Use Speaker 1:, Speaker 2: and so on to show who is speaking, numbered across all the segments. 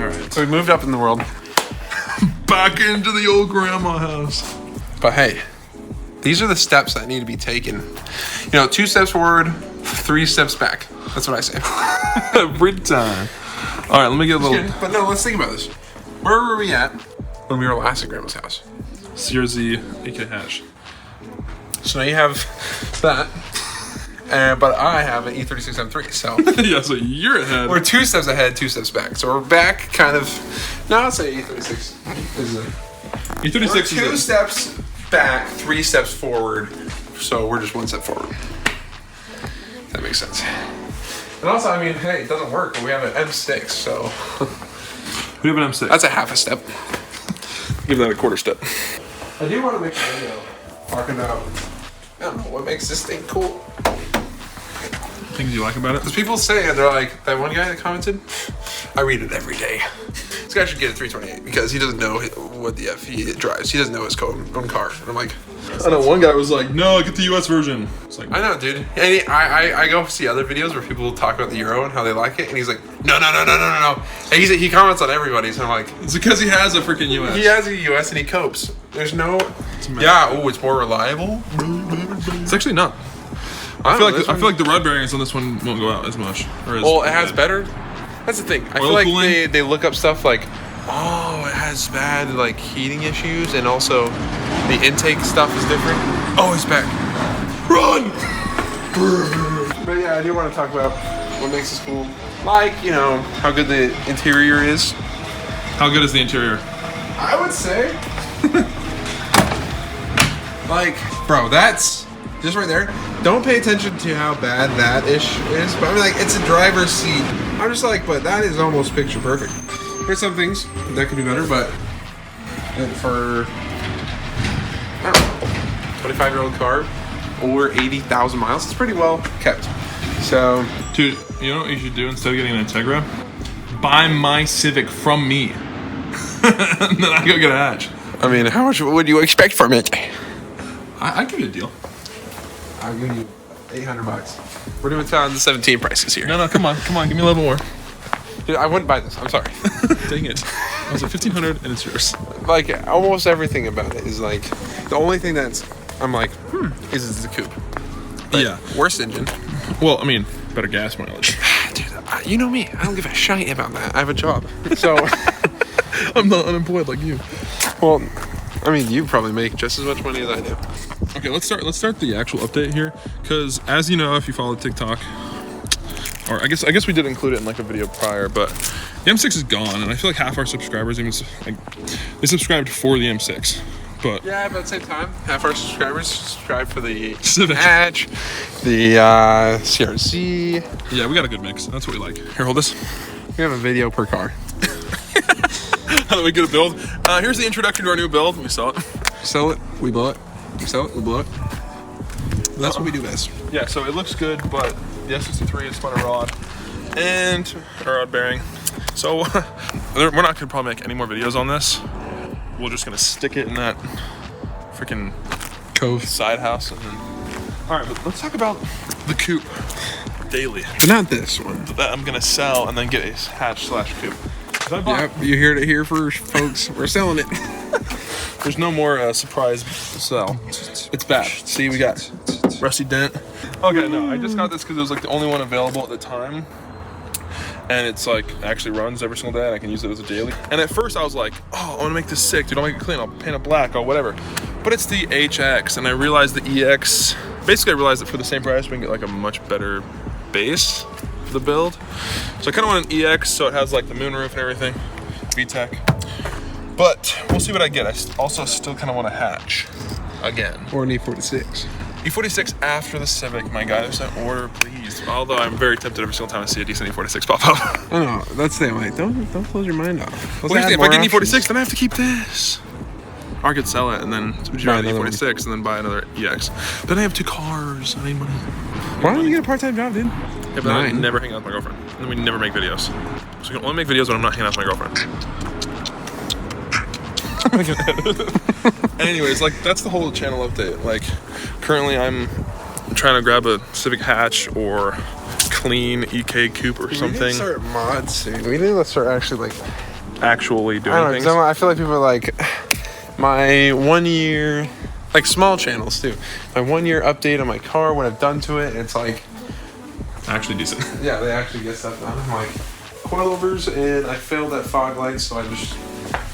Speaker 1: Alright.
Speaker 2: So we moved up in the world.
Speaker 1: Back into the old grandma house.
Speaker 2: But hey, these are the steps that need to be taken. You know, 2 steps forward, 3 steps back. That's what I say.
Speaker 1: Every time. Alright, let me get a little...
Speaker 2: But no, let's think about this. Where were we at when we were last at Grandma's house?
Speaker 1: CRZ, AK hash.
Speaker 2: So now you have that. But I have an E36 M3, so...
Speaker 1: Yeah, so you're ahead.
Speaker 2: We're 2 steps ahead, 2 steps back. So we're back kind of... No, I'll say E36 is a...
Speaker 1: E36
Speaker 2: We're
Speaker 1: is
Speaker 2: 2 steps back, 3 steps forward. So we're just 1 step forward. That makes sense. And also, I mean, hey, it doesn't work, but we have an M6, so...
Speaker 1: We have an M6.
Speaker 2: That's a half a step.
Speaker 1: Give that a quarter step.
Speaker 2: I do want to make a video talking about, I don't know, what makes this thing cool.
Speaker 1: Things you like about it?
Speaker 2: Because people say, they're like, that one guy that commented, I read it every day. This guy should get a 328 because he doesn't know what the F he drives. He doesn't know his own car. And I'm like...
Speaker 1: I know one guy was like, no, get the US version. It's like,
Speaker 2: I know, dude. And I go see other videos where people talk about the Euro and how they like it, and he's like, no. And he comments on everybody, so I'm like...
Speaker 1: It's because he has a freaking US.
Speaker 2: He has a US and he copes. There's no... Yeah, oh, it's more reliable?
Speaker 1: It's actually not. I feel like the rod bearings on this one won't go out as much.
Speaker 2: Well, it has better... That's the thing. I feel like
Speaker 1: cooling?
Speaker 2: they look up stuff like, oh, it has bad like heating issues, and also the intake stuff is different. Oh, he's back. Run! But yeah, I do want to talk about what makes this cool. Like, you know, how good the interior is.
Speaker 1: How good is the interior?
Speaker 2: I would say. Like, bro, that's just right there. Don't pay attention to how bad that ish is. But I mean, like, it's a driver's seat. I'm just like, but that is almost picture perfect. There's some things that could be better, but for, I don't know, 25-year-old car, over 80,000 miles, it's pretty well kept. So,
Speaker 1: dude, you know what you should do instead of getting an Integra? Buy my Civic from me. And then I go get a hatch.
Speaker 2: I mean, how much would you expect from it?
Speaker 1: I'd give you a deal.
Speaker 2: I'll give you $800. We're doing 2017 prices here.
Speaker 1: No, come on, give me a little more.
Speaker 2: Dude, I wouldn't buy this. I'm sorry.
Speaker 1: Dang it. I was at $1,500 and it's yours.
Speaker 2: Like, almost everything about it is like, the only thing that's, I'm like, is the coupe. But
Speaker 1: yeah.
Speaker 2: Worst engine.
Speaker 1: Well, I mean, better gas mileage.
Speaker 2: Dude, you know me. I don't give a shite about that. I have a job. So.
Speaker 1: I'm not unemployed like you.
Speaker 2: Well, I mean, you probably make just as much money as I do.
Speaker 1: Okay, let's start the actual update here, because as you know, if you follow TikTok, or I guess we did include it in like a video prior, but the M6 is gone, and I feel like half our subscribers even they subscribed for the M6. But
Speaker 2: yeah, but at the same time, half our subscribers subscribe for the
Speaker 1: Civic
Speaker 2: Hatch, the CRZ.
Speaker 1: Yeah, we got a good mix. That's what we like. Here, hold this.
Speaker 2: We have a video per car.
Speaker 1: How do we get a build? Here's the introduction to our new build. We sell it.
Speaker 2: Sell it, we blow it. We sell it, we blow it. That's what we do best.
Speaker 1: Yeah, so it looks good, but the S63 is spun a rod and a rod bearing. So we're not gonna probably make any more videos on this. We're just gonna stick it in that freaking
Speaker 2: Cove
Speaker 1: side house. And then... All right, but let's talk about the coupe daily.
Speaker 2: But not this one.
Speaker 1: That I'm gonna sell and then get a hatch/coupe.
Speaker 2: Yep, you heard it here first, folks. We're selling it.
Speaker 1: There's no more surprise sell. It's bad. See, we got rusty dent. Okay, no, I just got this because it was like the only one available at the time. And it's like, actually runs every single day and I can use it as a daily. And at first I was like, oh, I want to make this sick, dude. I'll make it clean. I'll paint it black or whatever. But it's the HX, and I realized the EX, basically I realized that for the same price, we can get like a much better base for the build. So I kind of want an EX, so it has like the moonroof and everything, VTEC. But we'll see what I get. I also still kind of want a hatch again.
Speaker 2: Or an E46.
Speaker 1: E46 after the Civic, my guy. There's that order, please. Although I'm very tempted every single time I see a decent E46 pop up.
Speaker 2: I know, that's the thing. Like, don't close your mind off.
Speaker 1: Well, if I get an E46, then I have to keep this. Or I could sell it and then buy an E46 and then buy another EX. Then I have 2 cars. I need money.
Speaker 2: Why don't you get a part-time job, dude?
Speaker 1: Yeah, but I never hang out with my girlfriend. And we never make videos. So we can only make videos when I'm not hanging out with my girlfriend. Anyways, like, that's the whole channel update. Like, currently I'm trying to grab a Civic hatch or clean EK coupe or
Speaker 2: We need
Speaker 1: something.
Speaker 2: to start mods soon. We need to start actually like
Speaker 1: Actually doing
Speaker 2: I don't know,
Speaker 1: things.
Speaker 2: 'cause I feel like people are like my 1 year, like small channels too. My 1 year update on my car, what I've done to it. And it's like
Speaker 1: Actually decent.
Speaker 2: yeah, they actually get stuff done. I'm like coilovers, and I failed at fog lights, so I just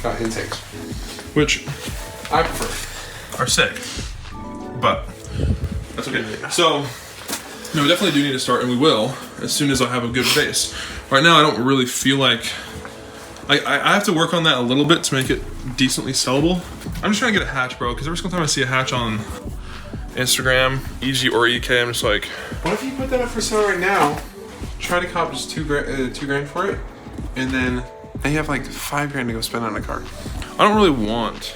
Speaker 2: got intakes,
Speaker 1: Which
Speaker 2: I prefer.
Speaker 1: are sick. But that's okay. So no, we definitely do need to start, and we will as soon as I have a good base. Right now I don't really feel like I have to work on that a little bit to make it decently sellable. I'm just trying to get a hatch, bro, because every single time I see a hatch on Instagram, EG or EK, I'm just like,
Speaker 2: What if you put that up for sale right now? Try to cop just $2 grand for it, and then you have like $5 grand to go spend on a car.
Speaker 1: I don't really want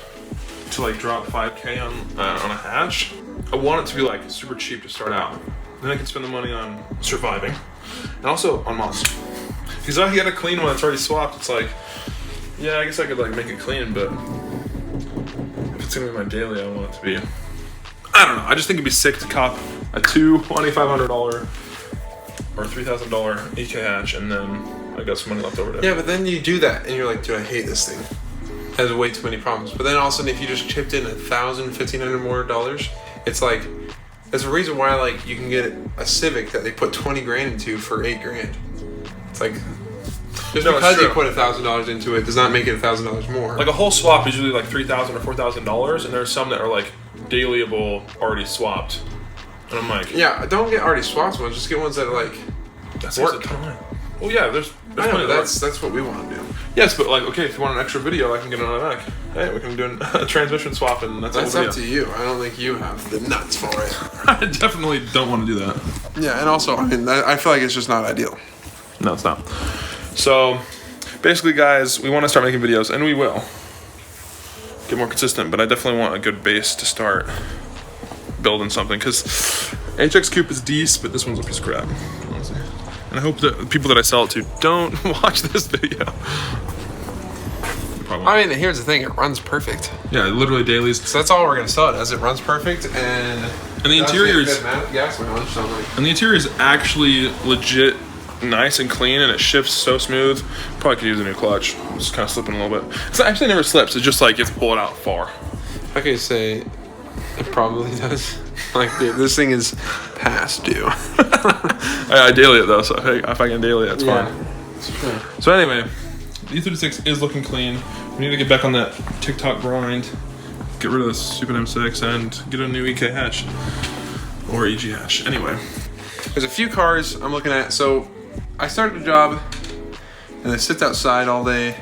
Speaker 1: to like drop 5K on a hatch. I want it to be like super cheap to start out. Then I can spend the money on surviving, and also on mods. Because if I get a clean one that's already swapped, it's like, yeah, I guess I could like make it clean, but if it's gonna be my daily, I want it to be. I don't know. I just think it'd be sick to cop a $2,500 or $3,000 EK hatch, and then I got some money left over to.
Speaker 2: Yeah, but then you do that, and you're like, dude, I hate this thing. It has way too many problems. But then all of a sudden, if you just chipped in $1,000, $1,500 more dollars, it's like, there's a reason why like you can get a Civic that they put 20 grand into for 8 grand. It's like, just
Speaker 1: No, it's
Speaker 2: because you
Speaker 1: true.
Speaker 2: put $1,000 into it does not make it $1,000 more.
Speaker 1: Like a whole swap is usually like $3,000 or $4,000, and there's some that are like dailyable, already swapped. And I'm like,
Speaker 2: yeah, don't get already swapped ones. Just get ones that are like
Speaker 1: that's
Speaker 2: work.
Speaker 1: a ton of money. Well, yeah, there's
Speaker 2: I know,
Speaker 1: plenty
Speaker 2: but
Speaker 1: of
Speaker 2: that's what we want to do.
Speaker 1: yes, but like, okay, if you want an extra video, I can get it on a Mac. Hey, we can do a transmission swap, and that's
Speaker 2: That's
Speaker 1: all
Speaker 2: up to you. I don't think you have the nuts for it.
Speaker 1: I definitely don't want to do that.
Speaker 2: Yeah, and also, I mean, I feel like it's just not ideal.
Speaker 1: No, it's not. So, basically, guys, we want to start making videos, and we will get more consistent. But I definitely want a good base to start building something, because HX Coupe is decent, but this one's a piece of crap, honestly. And I hope that the people that I sell it to don't watch this video. Probably.
Speaker 2: I mean, here's the thing: it runs perfect.
Speaker 1: Yeah, literally dailies.
Speaker 2: So that's all we're gonna sell it as. It runs perfect, and
Speaker 1: the interior is-
Speaker 2: gas mileage. So I'm like,
Speaker 1: And the interior is actually legit nice and clean, and it shifts so smooth. Probably could use a new clutch. It's kind of slipping a little bit. It's actually never slips. It's just like it's pulled out far.
Speaker 2: I could say it probably does. Like, dude, this thing is past due.
Speaker 1: I daily it though, so if I can daily it, that's fine.
Speaker 2: Sure.
Speaker 1: So anyway, the E36 is looking clean. We need to get back on that TikTok grind, get rid of this stupid M6, and get a new EK hatch or EG hatch. Anyway,
Speaker 2: There's a few cars I'm looking at. So I started a job, and I sit outside all day.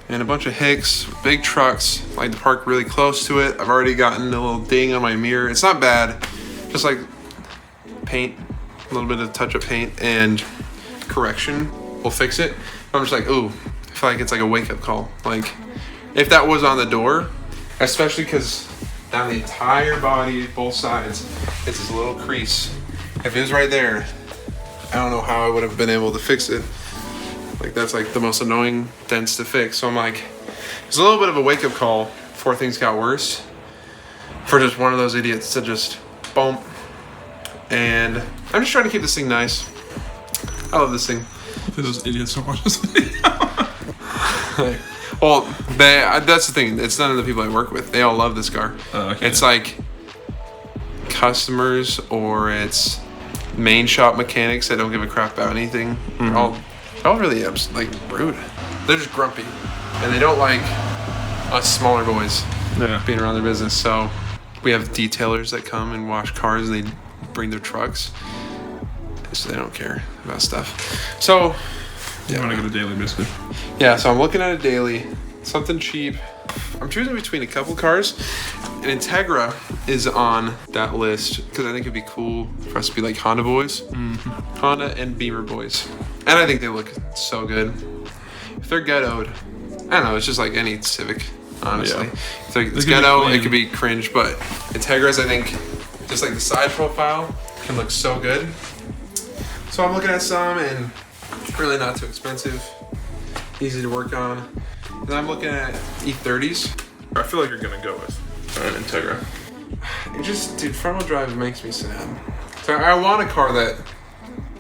Speaker 2: And a bunch of hicks, big trucks, like to park really close to it. I've already gotten a little ding on my mirror. It's not bad, just like paint, a little bit of touch-up paint and correction will fix it. I'm just like, ooh, I feel like it's like a wake-up call. Like, if that was on the door, especially because down the entire body, both sides, it's this little crease. If it was right there, I don't know how I would have been able to fix it. Like, that's like the most annoying dents to fix. So I'm like, it's a little bit of a wake-up call before things got worse. For just one of those idiots to just boom. And I'm just trying to keep this thing nice. I love this thing.
Speaker 1: hopefully those idiots don't watch this video.
Speaker 2: Well, that's the thing. It's none of the people I work with. They all love this car.
Speaker 1: Okay.
Speaker 2: It's like customers, or it's main shop mechanics that don't give a crap about anything. They're all really like rude. They're just grumpy, and they don't like us smaller boys
Speaker 1: Yeah.
Speaker 2: being around their business. So we have detailers that come and wash cars, and they bring their trucks, so they don't care about stuff. So
Speaker 1: You want to get a daily basically.
Speaker 2: yeah, so I'm looking at a daily, something cheap. I'm choosing between a couple cars. And Integra is on that list because I think it'd be cool for us to be like Honda boys. Honda and Beamer boys. And I think they look so good. If they're ghettoed, I don't know, it's just like any Civic, honestly.
Speaker 1: Yeah.
Speaker 2: If it's
Speaker 1: They can be
Speaker 2: ghetto,
Speaker 1: clean.
Speaker 2: it could be cringe, but Integras, I think, just like the side profile can look so good. So I'm looking at some, and really not too expensive, easy to work on. And I'm looking at E30s.
Speaker 1: I feel like you're gonna go with an Integra.
Speaker 2: It just, dude, front wheel drive makes me sad. So I want a car that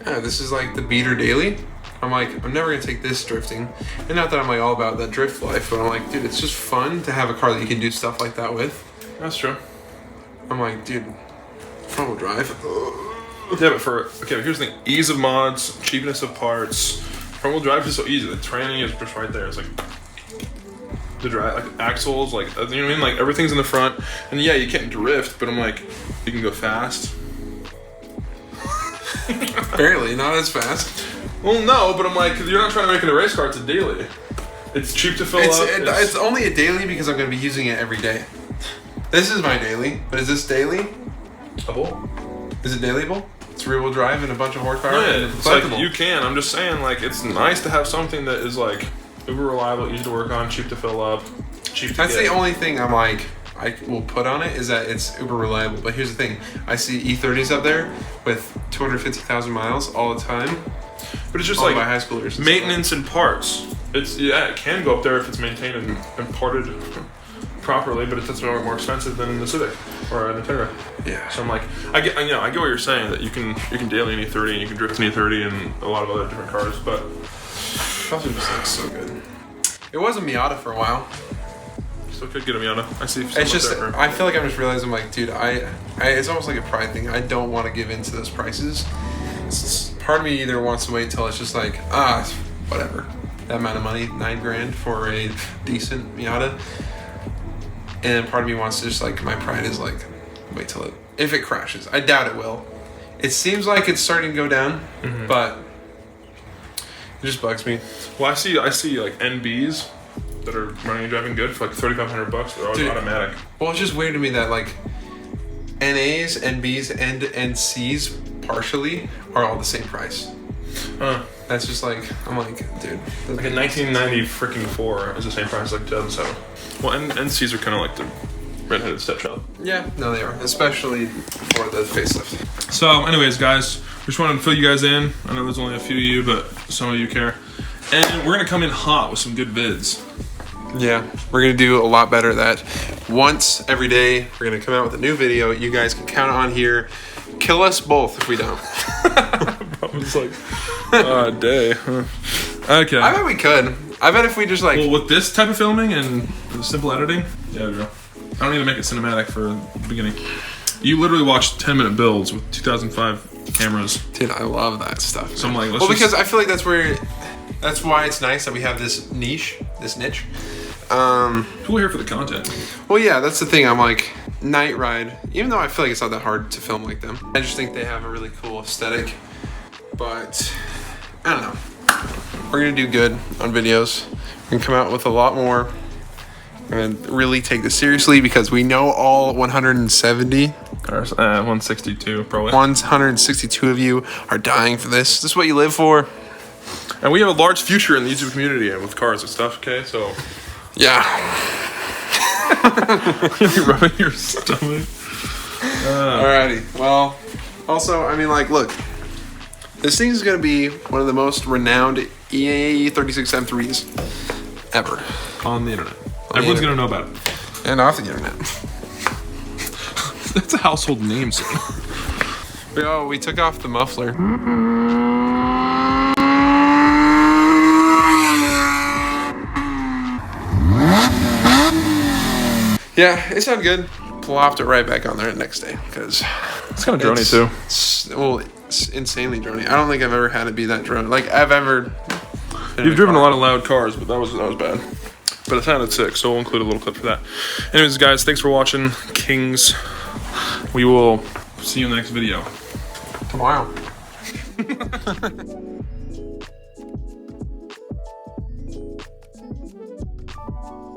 Speaker 2: yeah, this is like the beater daily. I'm like, I'm never gonna take this drifting. And not that I'm like all about that drift life, but I'm like, dude, it's just fun to have a car that you can do stuff like that with.
Speaker 1: That's true.
Speaker 2: I'm like, dude, front wheel drive.
Speaker 1: Yeah, but here's the thing. Ease of mods, cheapness of parts. Front wheel drive is so easy. The training is just right there. It's like the drive, like axles, like, you know what I mean? Like everything's in the front. And yeah, you can't drift, but I'm like, you can go fast.
Speaker 2: Barely, not as fast.
Speaker 1: Well, no, but I'm like, you're not trying to make it a race car, it's a daily. It's cheap to fill up.
Speaker 2: It's only a daily because I'm going to be using it every day. This is my daily, but is this daily?
Speaker 1: A bull?
Speaker 2: Is it dailyable? It's rear-wheel drive and a bunch of horsepower.
Speaker 1: Yeah, it's like, you can. I'm just saying, like, it's nice to have something that is, like, uber reliable, easy to work on, cheap to fill up, cheap to
Speaker 2: That's
Speaker 1: get.
Speaker 2: the only thing I'm like, I will put on it is that it's uber reliable. But here's the thing. I see E30s up there with 250,000 miles all the time.
Speaker 1: But it's just
Speaker 2: Owned
Speaker 1: like
Speaker 2: by high schoolers and
Speaker 1: maintenance and parts. It's it can go up there if it's maintained and ported properly, but it's more expensive than the Civic or an Integra.
Speaker 2: Yeah.
Speaker 1: So I'm like, I get what you're saying, that you can daily an E30 and you can drift an E30 and a lot of other different cars, but
Speaker 2: Probably just looks so good. It was a Miata for a while.
Speaker 1: still could get a Miata. I see.
Speaker 2: It's just, I feel like I'm just realizing, I'm like, dude, it's almost like a pride thing. I don't want to give in to those prices. Part of me either wants to wait until it's just like, whatever. That amount of money, $9,000 for a decent Miata. And part of me wants to just like, my pride is like, wait till if it crashes. I doubt it will. It seems like it's starting to go down, but it just bugs me.
Speaker 1: Well, I see like NBs that are running and driving good for like $3,500. They're always automatic.
Speaker 2: Well, it's just weird to me that like NAs, NBs, and NCs partially are all the same price. That's just like, I'm like, dude.
Speaker 1: Like a 1990 freaking 4 is the same price as like 2007. Well, NCs are kind of like the redheaded stepchild.
Speaker 2: Yeah, no, they are, especially for the facelift.
Speaker 1: So, anyways, guys, just wanted to fill you guys in. I know there's only a few of you, but some of you care. And we're gonna come in hot with some good vids.
Speaker 2: Yeah, we're gonna do a lot better at that. Once every day, we're gonna come out with a new video. You guys can count on here. Kill us both if we don't.
Speaker 1: It's like, day. Okay.
Speaker 2: I bet we could. I bet if we just like.
Speaker 1: Well, with this type of filming and the simple editing, yeah, bro. I don't need to make it cinematic for the beginning. You literally watched 10-minute builds with 2005 cameras.
Speaker 2: Dude, I love that stuff.
Speaker 1: So I'm like,
Speaker 2: because I feel like that's why it's nice that we have this niche.
Speaker 1: People are here for the content.
Speaker 2: Well, yeah, that's the thing. I'm like, Night Ride, even though I feel like it's not that hard to film like them, I just think they have a really cool aesthetic. But I don't know. We're gonna do good on videos. We're gonna come out with a lot more. We're gonna really take this seriously because we know all 170
Speaker 1: or 162 probably.
Speaker 2: 162 of you are dying for this. This is what you live for.
Speaker 1: And we have a large future in the YouTube community and with cars and stuff, okay? So
Speaker 2: yeah.
Speaker 1: You're rubbing your stomach.
Speaker 2: Alrighty. Well, also, I mean, like, look. This thing is going to be one of the most renowned EA36 M3s ever.
Speaker 1: On the internet. Everyone's going to know about it.
Speaker 2: And off the internet.
Speaker 1: That's a household name, sir.
Speaker 2: Oh, we took off the muffler. Yeah, it sounded good. Plopped it right back on there the next day because
Speaker 1: it's kind of drony too.
Speaker 2: Well, it's insanely drony. I don't think I've ever had it be that drony. Like I've ever.
Speaker 1: You've driven a lot of loud cars, but that was bad. But it sounded sick, so we'll include a little clip for that. Anyways, guys, thanks for watching, Kings. We will see you in the next video.
Speaker 2: Tomorrow.